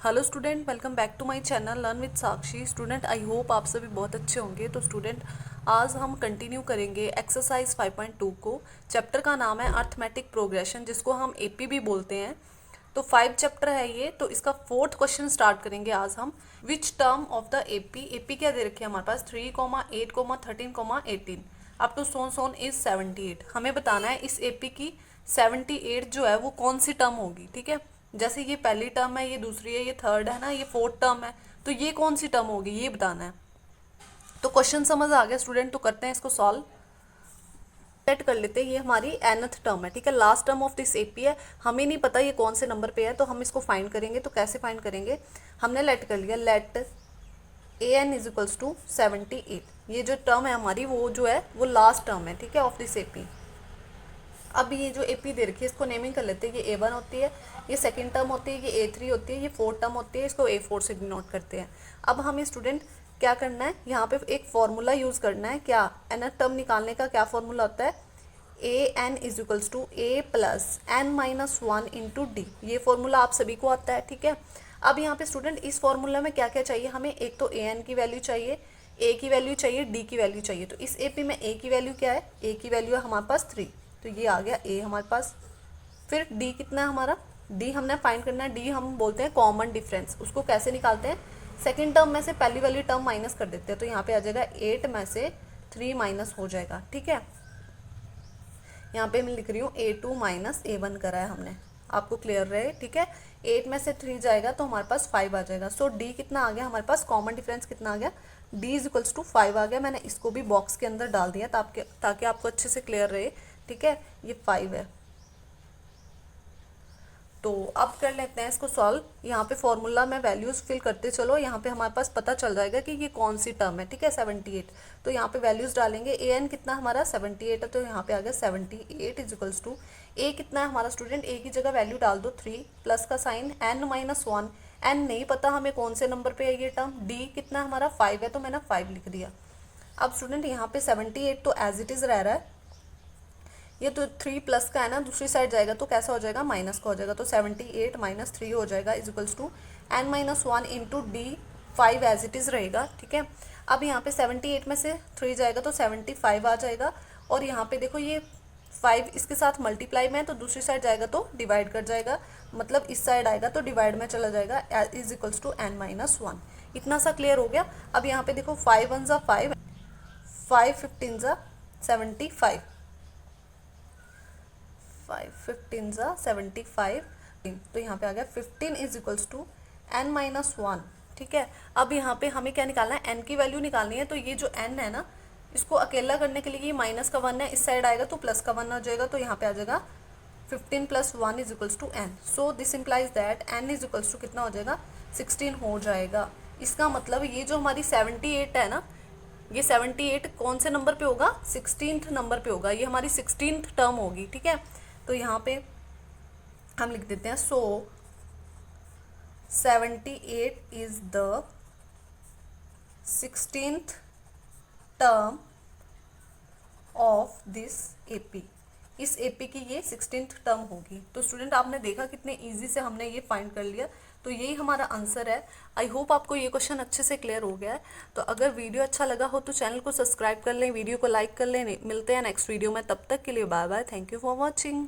Hello student, welcome back to my channel learn with Sakshi. Student, I hope आप सभी बहुत अच्छे होंगे। तो स्टूडेंट, आज हम कंटिन्यू करेंगे एक्सरसाइज 5.2 को। चैप्टर का नाम है अर्थमेटिक प्रोग्रेशन, जिसको हम एपी भी बोलते हैं। तो 5 चैप्टर है ये, तो इसका 4th क्वेश्चन स्टार्ट करेंगे आज हम। Which term of the AP क्या दे रखे हैं हमारे पास 3, 8, 13, 18 अप टू सोन इज 78। हमें बताना है इस एपी की 78 जो है वो कौन सी टर्म होगी। ठीक है, जैसे ये पहली टर्म है, ये दूसरी है, ये थर्ड है ना, ये फोर्थ टर्म है, तो ये कौन सी टर्म होगी ये बताना है। तो क्वेश्चन समझ आ गया स्टूडेंट, तो करते हैं इसको सॉल्व। सेट कर लेते हैं, ये हमारी nth टर्म है। ठीक है, last term of this AP है। हमें नहीं पता ये कौन से नंबर पे है, तो हम इसको फाइंड करेंगे। तो कैसे फाइंड करेंगे, हमने लेट कर लिया, let A N is equals to 78। ये जो टर्म है हमारी वो जो है वो लास्ट टर्म है। ठीक है, ऑफ दिस एपी। अब ये जो एपी दे रखी है इसको नेमिंग कर लेते हैं। ये A1 होती है, ये सेकंड टर्म होती है, ये A3 होती है, ये फोर्थ टर्म होती है, इसको A4 से डिनोट करते हैं। अब हमें स्टूडेंट क्या करना है, यहाँ पे एक फॉर्मूला यूज करना है। क्या nth टर्म निकालने का क्या फॉर्मूला होता है, an is equals to a plus n minus 1 into D. ये फॉर्मूला आप सभी को आता है। ठीक है, अब यहाँ पे स्टूडेंट इस फॉर्मूला में क्या क्या चाहिए हमें, एक तो an की वैल्यू चाहिए, a की वैल्यू चाहिए, d की वैल्यू चाहिए। तो इस एपी में a की वैल्यू क्या है, a की वैल्यू है हमारे पास 3, तो ये आ गया a हमारे पास। फिर d कितना है हमारा, d हमने फाइंड करना है। d हम बोलते हैं कॉमन डिफरेंस। उसको कैसे निकालते हैं, सेकंड टर्म में से पहली वाली टर्म माइनस कर देते हैं। तो यहाँ पे आ जाएगा 8 में से 3 माइनस हो जाएगा। ठीक है, यहाँ पे मैं लिख रही हूँ A2 माइनस A1 करा है हमने, आपको क्लियर रहे। ठीक है, 8 में से 3 जाएगा तो हमारे पास 5 आ जाएगा। सो D कितना आ गया हमारे पास, कॉमन डिफरेंस कितना आ गया, D इज इक्वल्स टू 5 आ गया। मैंने इसको भी बॉक्स के अंदर डाल दिया ताकि आपको अच्छे से क्लियर रहे। ठीक है, ये 5 है। तो अब कर लेते हैं इसको सॉल्व। यहाँ पे फॉर्मूला में वैल्यूज फिल करते चलो, यहाँ पे हमारे पास पता चल जाएगा कि ये कौन सी टर्म है। ठीक है, 78। तो यहाँ पे वैल्यूज डालेंगे, ए एन कितना हमारा 78 है, तो यहाँ पे आ गया 78 इज इक्वल्स टू ए कितना है हमारा स्टूडेंट, ए की जगह वैल्यू डाल दो 3 प्लस का साइन n माइनस 1। n नहीं पता हमें कौन से नंबर पे है ये टर्म, d कितना हमारा 5 है, तो मैंने 5 लिख दिया। अब स्टूडेंट यहाँ पे 78 तो एज इट इज रह रहा है, ये तो 3 प्लस का है ना, दूसरी साइड जाएगा तो कैसा हो जाएगा, माइनस का हो जाएगा। तो 78 माइनस 3 हो जाएगा is equals to n minus 1 into D, 5 as it is रहेगा। ठीक है, अब यहाँ पे 78 में से 3 जाएगा तो 75 आ जाएगा। और यहाँ पे देखो ये 5 इसके साथ मल्टीप्लाई में है, तो दूसरी साइड जाएगा तो डिवाइड कर जाएगा, मतलब इस साइड आएगा तो डिवाइड में चला जाएगा, is equals to n minus 1। इतना सा क्लियर हो गया। अब यहाँ पे देखो 5 1 ज़ा 5, 5 15 ज़ा 75, 5 15 ज़ा 75। तो यहाँ पे आ गया 15 is equals to n minus 1। ठीक है, अब यहाँ पे हमें क्या निकालना है, n की वैल्यू निकालनी है। तो ये जो n है ना, इसको अकेला करने के लिए ये माइनस का 1 है, इस साइड आएगा तो प्लस का 1 आ जाएगा। तो यहाँ पे आ जाएगा 15 plus 1 is equals to n। So this implies that n is equals to कितना हो जाएगा, 16 हो जाएगा। इसका मतलब ये जो हमारी 78 है ना, ये 78 कौन से नंबर पे होगा, 16th नंबर पे होगा, ये हमारी 16th टर्म होगी। ठीक है, तो यहाँ पे हम लिख देते हैं, सो 78 is the 16th term of this AP. इस एपी की ये 16th टर्म होगी। तो स्टूडेंट, आपने देखा कितने इजी से हमने ये फाइंड कर लिया। तो यही हमारा आंसर है। आई होप आपको ये क्वेश्चन अच्छे से क्लियर हो गया है। तो अगर वीडियो अच्छा लगा हो तो चैनल को सब्सक्राइब कर लें, वीडियो को लाइक कर लें। मिलते हैं नेक्स्ट वीडियो में, तब तक के लिए bye bye, thank you for watching.